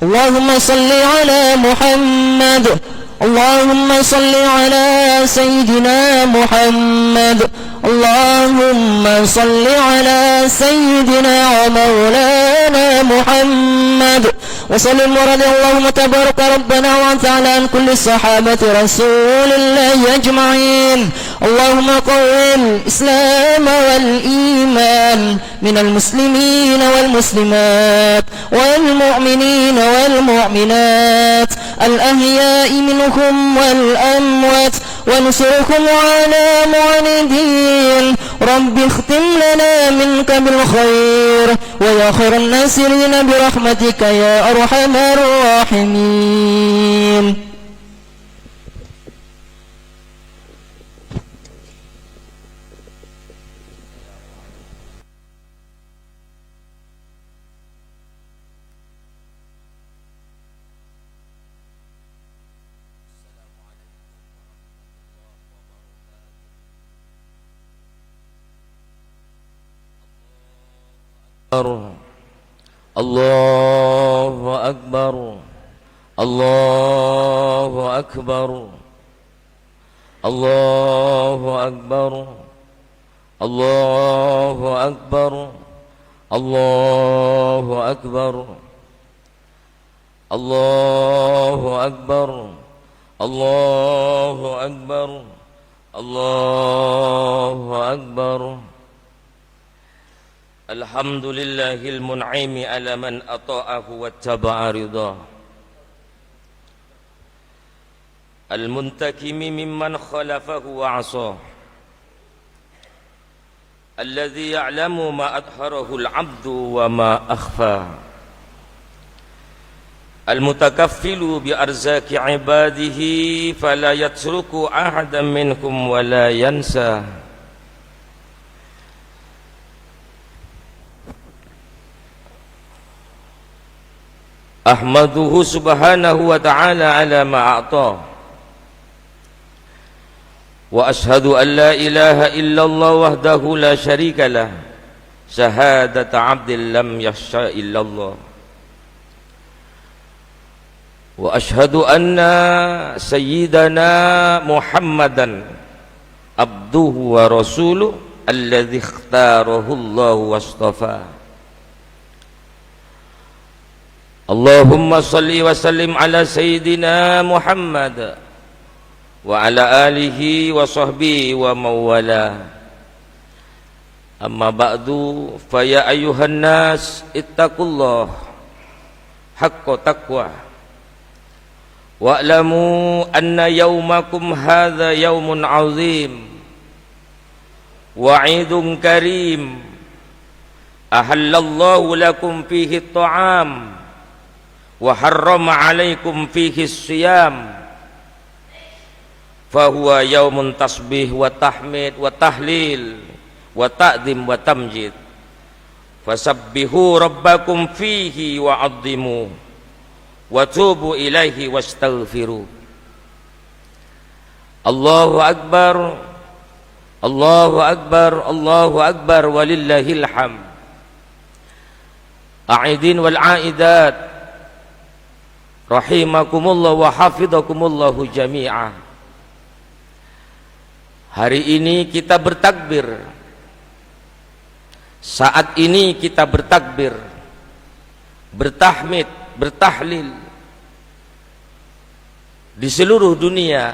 اللهم صل على محمد اللهم صل على سيدنا محمد اللهم صل على سيدنا ومولانا محمد وسلم ورضي اللهم تبارك ربنا وتعالى عن كل صحابة رسول الله أجمعين. اللهم قوم الإسلام والإيمان من المسلمين والمسلمات والمؤمنين والمؤمنات الأحياء منهم والأموات ونصركم على معاندين. رب اختم لنا منك بالخير ويا خير الناصرين برحمتك يا أرحم الراحمين. الله أكبر الله أكبر الله أكبر الله أكبر الله أكبر الله أكبر الله أكبر الله أكبر. الحمد لله المنعم على من أطاعه واتبع رضاه المنتكم ممن خلفه وعصاه الذي يعلم ما أظهره العبد وما أخفاه المتكفل بأرزاق عباده فلا يترك أحدا منكم ولا ينساه أحمده سبحانه وتعالى على ما أعطاه وأشهد أن لا إله إلا الله وحده لا شريك له شهادة عبد لم يخشى إلا الله وأشهد أن سيدنا محمدا عبده ورسوله الذي اختاره الله واصطفاه. اللهم صل وسلم على سيدنا محمد وعلى آله وصحبه ومن والاه. أما بعد فيا أيها الناس اتقوا الله حق تقواه واعلموا أن يومكم هذا يوم عظيم وعيد كريم أحل الله لكم فيه الطعام وحرم عليكم فيه الصيام فهو يوم تسبيح وتحميد وتهليل وتأذيم وتمجيد فسبحوا ربكم فيه وعظموه وتوبوا إليه واستغفروه. الله أكبر الله أكبر الله أكبر ولله الحمد. أعيدين والعائدات rahimakumullah wa hafidhakumullahu jami'ah. Hari ini kita bertakbir, saat ini kita bertakbir, bertahmid, bertahlil di seluruh dunia,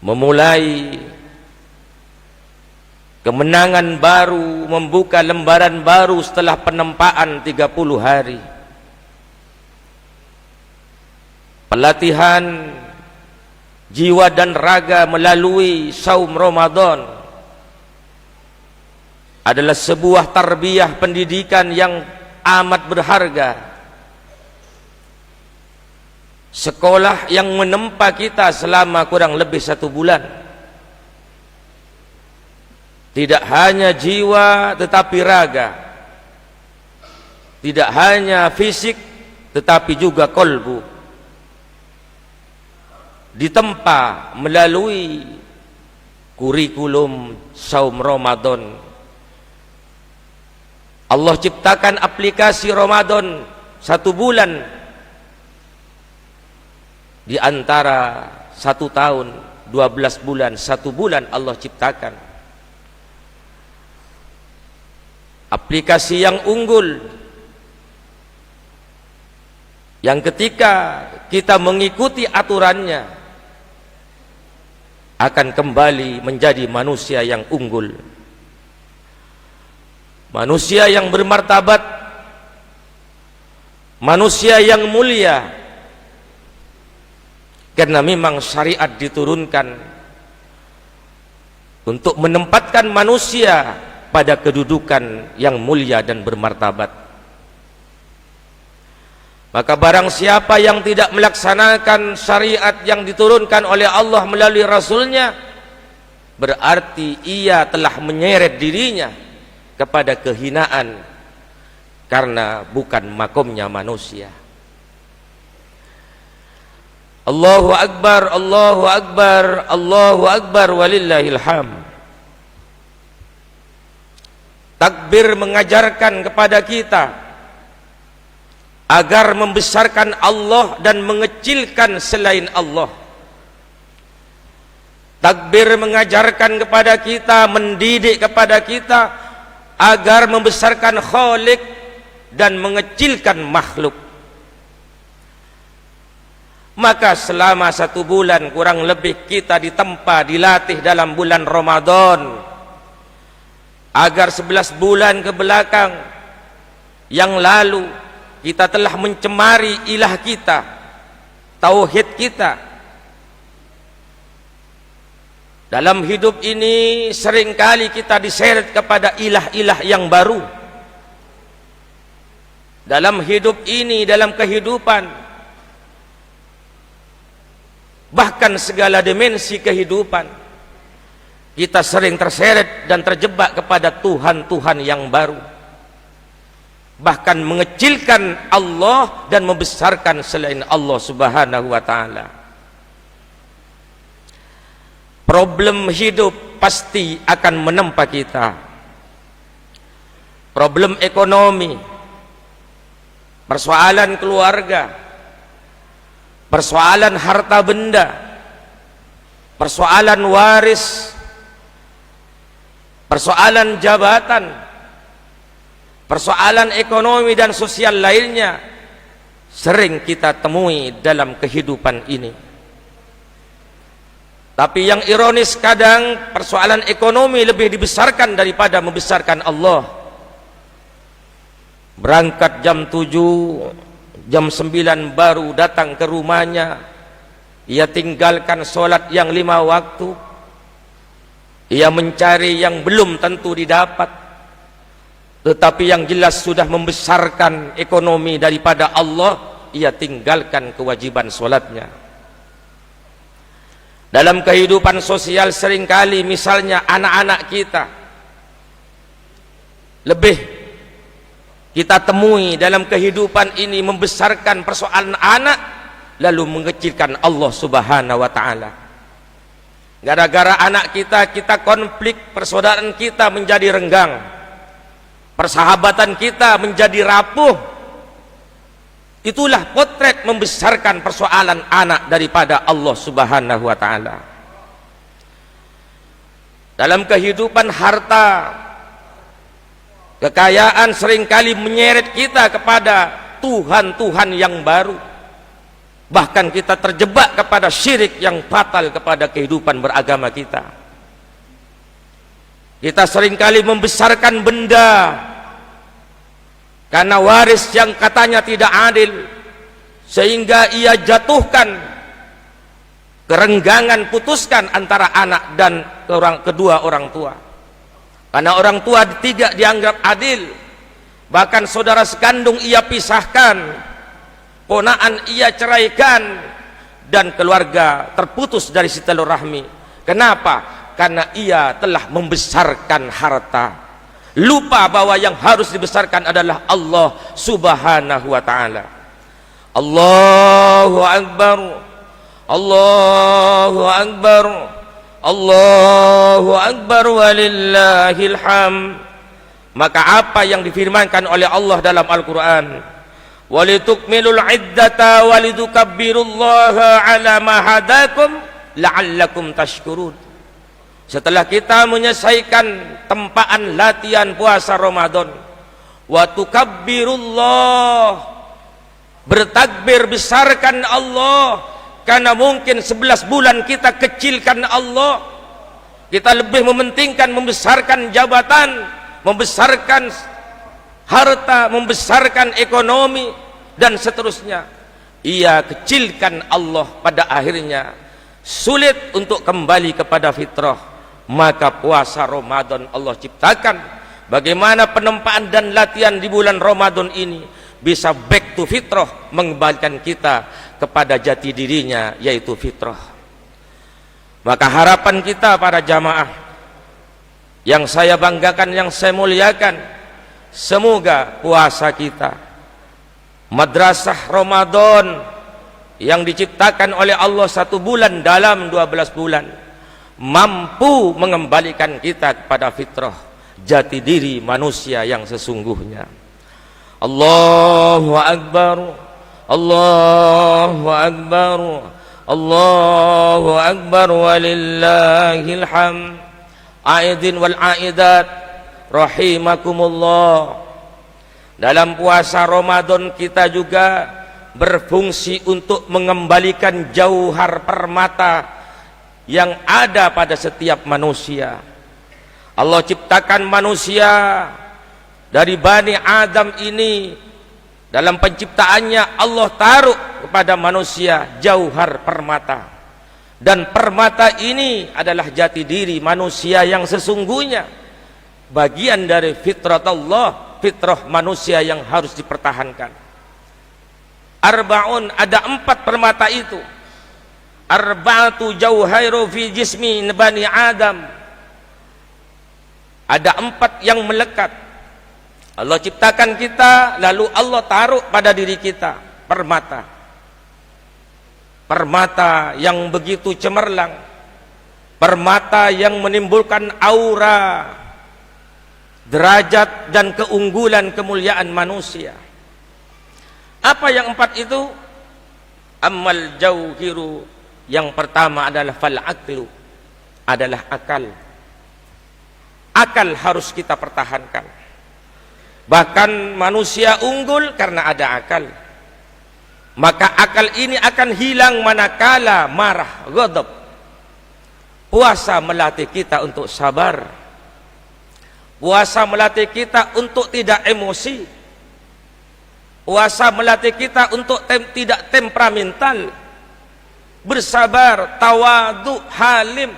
memulai kemenangan baru, membuka lembaran baru setelah penempaan 30 hari. Pelatihan jiwa dan raga melalui saum Ramadan adalah sebuah tarbiyah pendidikan yang amat berharga. Sekolah yang menempa kita selama kurang lebih 1 bulan. Tidak hanya jiwa tetapi raga, tidak hanya fisik tetapi juga kolbu, ditempa melalui kurikulum saum Ramadan. Allah ciptakan aplikasi Ramadan 1 bulan di antara 1 tahun, 12 bulan, 1 bulan Allah ciptakan aplikasi yang unggul, yang ketika kita mengikuti aturannya akan kembali menjadi manusia yang unggul, manusia yang bermartabat, manusia yang mulia, karena memang syariat diturunkan untuk menempatkan manusia pada kedudukan yang mulia dan bermartabat. Maka barang siapa yang tidak melaksanakan syariat yang diturunkan oleh Allah melalui Rasulnya, berarti ia telah menyeret dirinya kepada kehinaan karena bukan makomnya manusia. Allahu Akbar, Allahu Akbar, Allahu Akbar, walillahil hamd. Takbir mengajarkan kepada kita agar membesarkan Allah dan mengecilkan selain Allah. Takbir mengajarkan kepada kita, mendidik kepada kita agar membesarkan Khalik dan mengecilkan makhluk. Maka selama 1 bulan kurang lebih kita ditempa, dilatih dalam bulan Ramadan, agar 11 bulan ke belakang yang lalu kita telah mencemari ilah kita, tauhid kita. Dalam hidup ini seringkali kita diseret kepada ilah-ilah yang baru. Dalam hidup ini, dalam kehidupan, bahkan segala dimensi kehidupan, kita sering terseret dan terjebak kepada Tuhan-Tuhan yang baru, bahkan mengecilkan Allah dan membesarkan selain Allah subhanahu wa ta'ala. Problem hidup pasti akan menempa kita. Problem ekonomi, persoalan keluarga, persoalan harta benda, persoalan waris, persoalan jabatan, persoalan ekonomi dan sosial lainnya sering kita temui dalam kehidupan ini. Tapi yang ironis, kadang persoalan ekonomi lebih dibesarkan daripada membesarkan Allah. Berangkat jam 7, jam 9 baru datang ke rumahnya, ia tinggalkan sholat yang 5 waktu, ia mencari yang belum tentu didapat, tetapi yang jelas sudah membesarkan ekonomi daripada Allah, ia tinggalkan kewajiban sholatnya. Dalam kehidupan sosial seringkali misalnya anak-anak kita lebih kita temui dalam kehidupan ini membesarkan persoalan anak lalu mengecilkan Allah subhanahu wa ta'ala. Gara-gara anak kita konflik, persaudaraan kita menjadi renggang, persahabatan kita menjadi rapuh. Itulah potret membesarkan persoalan anak daripada Allah subhanahu wa ta'ala. Dalam kehidupan harta, kekayaan seringkali menyeret kita kepada Tuhan-Tuhan yang baru. Bahkan kita terjebak kepada syirik yang fatal kepada kehidupan beragama kita. Kita seringkali membesarkan benda karena waris yang katanya tidak adil, sehingga ia jatuhkan kerenggangan, putuskan antara anak dan kedua orang tua. Karena orang tua tidak dianggap adil, bahkan saudara sekandung ia pisahkan, ponaan ia ceraikan, dan keluarga terputus dari silaturahmi. Kenapa? Karena ia telah membesarkan harta, lupa bahwa yang harus dibesarkan adalah Allah subhanahu wa ta'ala. Allahu Akbar, Allahu Akbar, Allahu Akbar, walillahil hamd. Maka apa yang difirmankan oleh Allah dalam Al-Quran, walitukmilul iddata walitukabbirullaha ala ma hadakum la'allakum tashkurun. Setelah kita menyelesaikan tempaan latihan puasa Ramadan, wa tukabbirullah, bertakbir, besarkan Allah, karena mungkin 11 bulan kita kecilkan Allah, kita lebih mementingkan membesarkan jabatan, membesarkan harta, membesarkan ekonomi dan seterusnya. Ia kecilkan Allah, pada akhirnya sulit untuk kembali kepada fitrah. Maka puasa Ramadan Allah ciptakan bagaimana penempaan dan latihan di bulan Ramadan ini bisa back to fitrah, mengembalikan kita kepada jati dirinya, yaitu fitrah. Maka harapan kita para jamaah yang saya banggakan, yang saya muliakan, semoga puasa kita, madrasah Ramadan yang diciptakan oleh Allah 1 bulan dalam 12 bulan, mampu mengembalikan kita kepada fitrah, jati diri manusia yang sesungguhnya. Allahu Akbar, Allahu Akbar, Allahu Akbar, walillahil hamd. Aidin wal aidat rahimakumullah. Dalam puasa Ramadan kita juga berfungsi untuk mengembalikan jauhar permata yang ada pada setiap manusia. Allah ciptakan manusia dari Bani Adam ini, dalam penciptaannya Allah taruh kepada manusia jauhar permata, dan permata ini adalah jati diri manusia yang sesungguhnya, bagian dari fitrah Allah, fitrah manusia yang harus dipertahankan. Arba'un, ada 4 permata itu. Arba'atu jauhairu fi jismi Bani Adam. Ada 4 yang melekat. Allah ciptakan kita, lalu Allah taruh pada diri kita permata. Permata yang begitu cemerlang, permata yang menimbulkan aura, derajat dan keunggulan, kemuliaan manusia. Apa yang 4 itu? Ammal jauhiru, yang pertama adalah fal aqlu, adalah akal. Akal harus kita pertahankan. Bahkan manusia unggul karena ada akal. Maka akal ini akan hilang manakala marah, ghadab. Puasa melatih kita untuk sabar. Puasa melatih kita untuk tidak emosi. Puasa melatih kita untuk tidak temperamental, bersabar, tawadu, halim.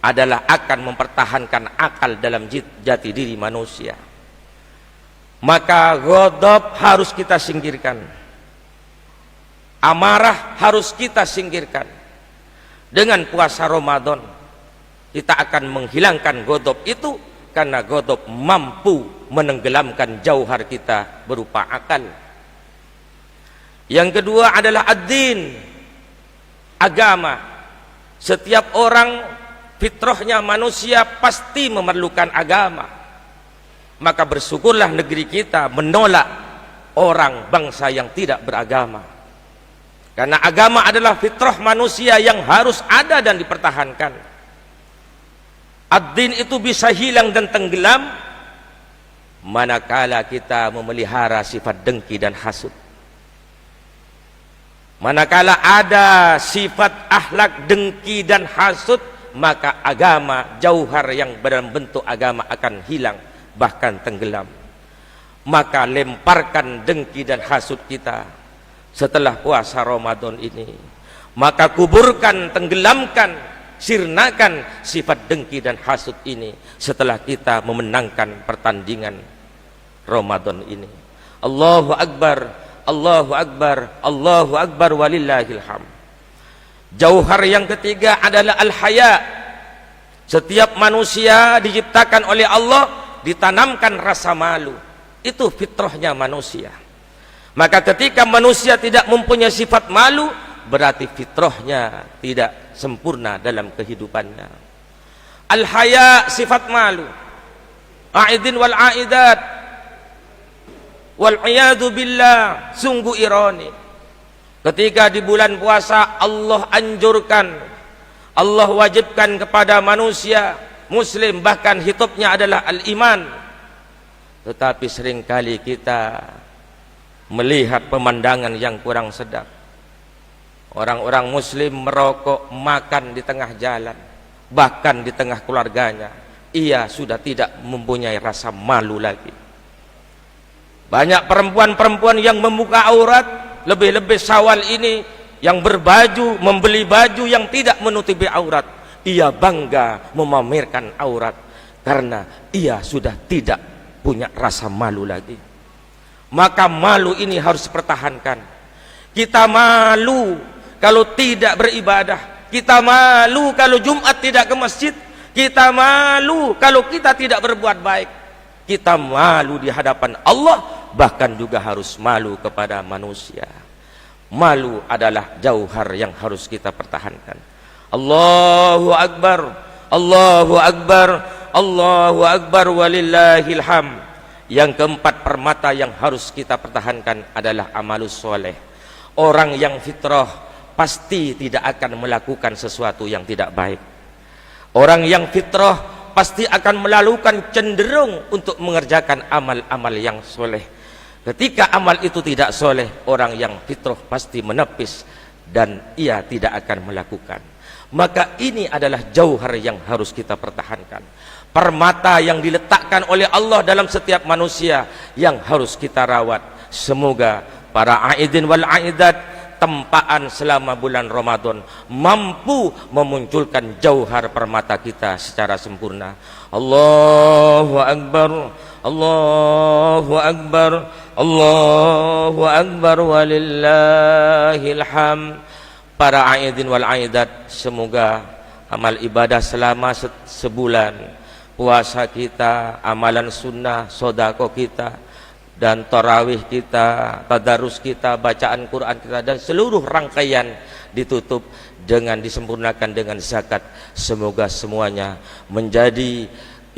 Adalah akan mempertahankan akal dalam jati diri manusia. Maka ghadab harus kita singkirkan, amarah harus kita singkirkan. Dengan puasa Ramadan kita akan menghilangkan ghadab itu, karena ghadab mampu menenggelamkan jauhar kita berupa akal. Yang kedua adalah ad-din, agama. Setiap orang, fitrahnya manusia pasti memerlukan agama. Maka bersyukurlah negeri kita menolak orang bangsa yang tidak beragama, karena agama adalah fitrah manusia yang harus ada dan dipertahankan. Ad-din itu bisa hilang dan tenggelam manakala kita memelihara sifat dengki dan hasud. Manakala ada sifat akhlak dengki dan hasud, maka agama, jauhar yang dalam bentuk agama akan hilang, bahkan tenggelam. Maka lemparkan dengki dan hasud kita setelah puasa Ramadan ini. Maka kuburkan, tenggelamkan, sirnakan sifat dengki dan hasud ini setelah kita memenangkan pertandingan Ramadan ini. Allahu Akbar, Allahu Akbar, Allahu Akbar, walillahil hamd. Jauhar yang ketiga adalah al-haya. Setiap manusia diciptakan oleh Allah ditanamkan rasa malu. Itu fitrahnya manusia. Maka ketika manusia tidak mempunyai sifat malu, berarti fitrahnya tidak sempurna dalam kehidupannya. Al-haya, sifat malu. A'idin wal a'idat wal iyadu billah. Sungguh ironi ketika di bulan puasa Allah anjurkan, Allah wajibkan kepada manusia muslim, bahkan hitubnya adalah al-iman, tetapi seringkali kita melihat pemandangan yang kurang sedap. Orang-orang muslim merokok, makan di tengah jalan, bahkan di tengah keluarganya. Ia sudah tidak mempunyai rasa malu lagi. Banyak perempuan-perempuan yang membuka aurat, lebih-lebih Syawal ini, yang berbaju, membeli baju yang tidak menutupi aurat. Ia bangga memamerkan aurat karena ia sudah tidak punya rasa malu lagi. Maka malu ini harus dipertahankan. Kita malu kalau tidak beribadah, kita malu kalau Jumat tidak ke masjid, kita malu kalau kita tidak berbuat baik, kita malu di hadapan Allah, bahkan juga harus malu kepada manusia. Malu adalah jauhar yang harus kita pertahankan. Allahu Akbar, Allahu Akbar, Allahu Akbar, walillahil hamd. Yang keempat permata yang harus kita pertahankan adalah amalus soleh. Orang yang fitrah pasti tidak akan melakukan sesuatu yang tidak baik. Orang yang fitrah pasti akan melakukan cenderung untuk mengerjakan amal-amal yang soleh. Ketika amal itu tidak soleh, orang yang fitrah pasti menepis dan ia tidak akan melakukan. Maka ini adalah jauhar yang harus kita pertahankan, permata yang diletakkan oleh Allah dalam setiap manusia yang harus kita rawat. Semoga para aidin wal aidat tempaan selama bulan Ramadan mampu memunculkan jauhar permata kita secara sempurna. Allahu Akbar, Allahu Akbar, Allahu Akbar, walillahil hamd. Para aidin wal aidat, semoga amal ibadah selama sebulan, puasa kita, amalan sunnah, sodako kita, dan tarawih kita, tadarus kita, bacaan Quran kita, dan seluruh rangkaian ditutup dengan disempurnakan dengan zakat. Semoga semuanya menjadi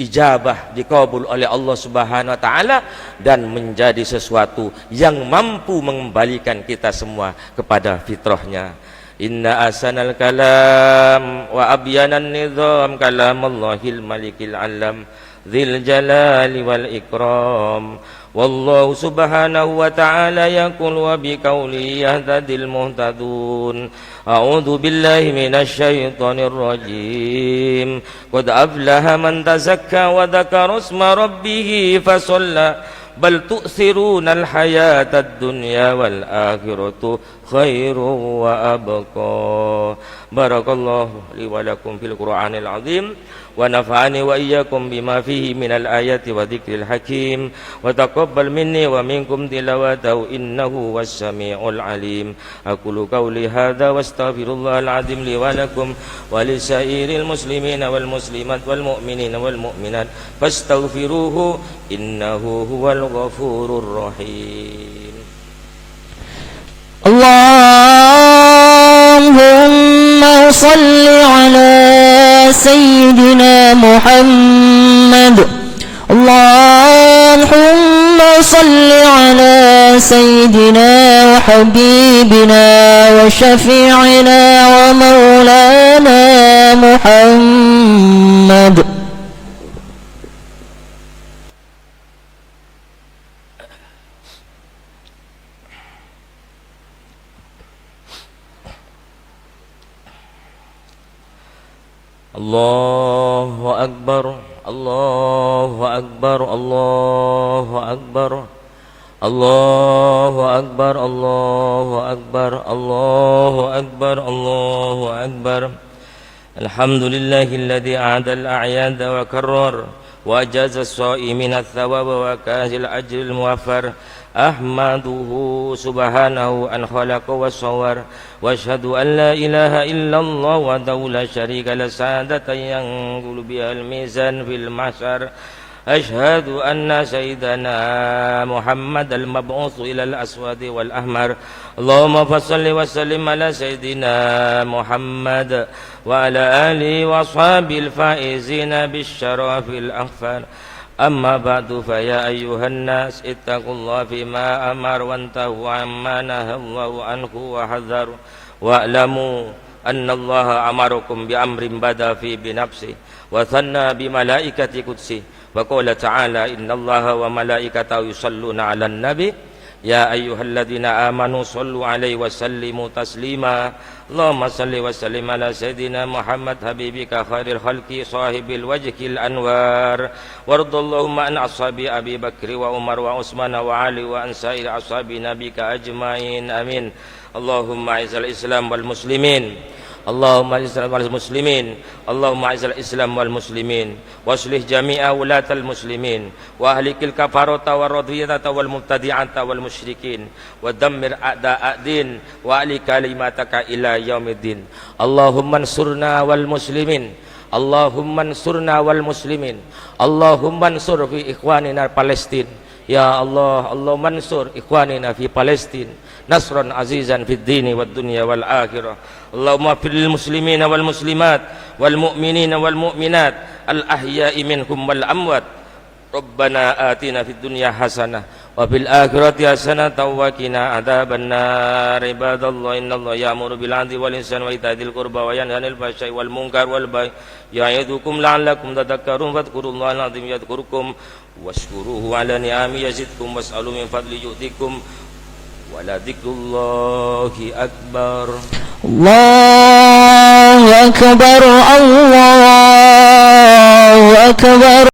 ijabah, dikabul oleh Allah Subhanahu wa taala, dan menjadi sesuatu yang mampu mengembalikan kita semua kepada fitrahnya. Inna asanal kalam wa abyanan nizam kalamallahil malikil alam dzil jalali wal ikram. Wallahu subhanahu wa ta'ala yaqul wa biqauli yahtadil muhtadun. A'udzu billahi minasy syaithanir rajim. Qad aflaha man tazakka wa dzakara isma rabbih fasalla bal tu'thirunal hayatad dunya wal akhiratu khairu wa abqa. Barakallahu li wa lakum fil Qur'anil azim wa nafa'ani wa iyyakum bima fihi minal ayati wa dzikril hakim wa taqabbal minni wa minkum tilawatahu innahu was-sami'ul alim. Aqulu qawli hadza wastaghfirullahal azim li wa lakum wa lisairil muslimina wal muslimat wal mu'minina wal mu'minat fastaghfiruhu innahu huwal ghafurur rahim. Allahumma salli ala sayyidina Muhammad. Allahumma salli ala sayyidina wa habibina wa syafi'ina wa maulana Muhammad. Allahu Akbar, Allahu Akbar, Allahu Akbar, Allahu Akbar, Allahu Akbar, Allahu Akbar, Allahu Akbar. Alhamdulillahilladzi a'adal a'yada wa karrar wa ajaza as-sha'imina ath-thawaba wa kazil ajril muwaffar. Ahmaduhu subhanahu an khalaqa wa sawar wa ashhadu an la ilaha illallah wa la syarika la sa'adatan yanqulu bihal mizan fil mahsyar. Ashhadu anna sayyidana Muhammad al-mab'uts ila al-aswadi wal ahmar. Allahumma fassalli wa sallim ala sayyidina Muhammad wa ala alihi wa ashabil faizina bisyarafil aghfar. أما بعد فيا أيها الناس اتقوا الله فيما أمر وانتهوا عما نهى الله عنه وحذر واعلموا أن الله أمركم بأمر بدأ فيه بنفسه وثنى بملائكة قدسه وقال تعالى إن الله وملائكته يصلون على النبي يا أيها الذين آمنوا صلوا عليه وسلموا تسليما اللهم صل وسلم على سيدنا محمد حبيبك خير الخلق صاحب الوجه الأنوار وارض اللهم عن أصحاب أبي بكر وعمر وعثمان وعلي وعن سائر أصحاب نبيك أجمعين آمين اللهم أعز الإسلام والمسلمين اللهم أعز المسلمين اللهم أعز الإسلام والمسلمين واصلح جميع ولاة المسلمين وأهلك الكفرة والرضية والمبتدعة والمشركين ودمر أعداء الدين وأعلي كلمتك إلى يوم الدين اللهم انصرنا والمسلمين اللهم انصرنا والمسلمين اللهم انصر في إخواننا فلسطين يا الله اللهم انصر إخواننا في فلسطين نصرا عزيزا في الدين والدنيا والآخرة اللهم اغفر للمسلمين والمسلمات والمؤمنين والمؤمنات الأحياء منهم والأموات ربنا آتنا في الدنيا حسنة وفي الآخرة حسنة وقنا عذاب النار عباد الله إن الله يأمر بالعدل والإحسان وإيتاء ذي القربى وينهى عن الفحشاء والمنكر والبغي يعظكم لعلكم تذكرون فاذكروا الله العظيم يذكركم واشكروه على نعمه يزدكم واسألوا من فضله يؤتكم ولذكر الله أكبر الله أكبر الله أكبر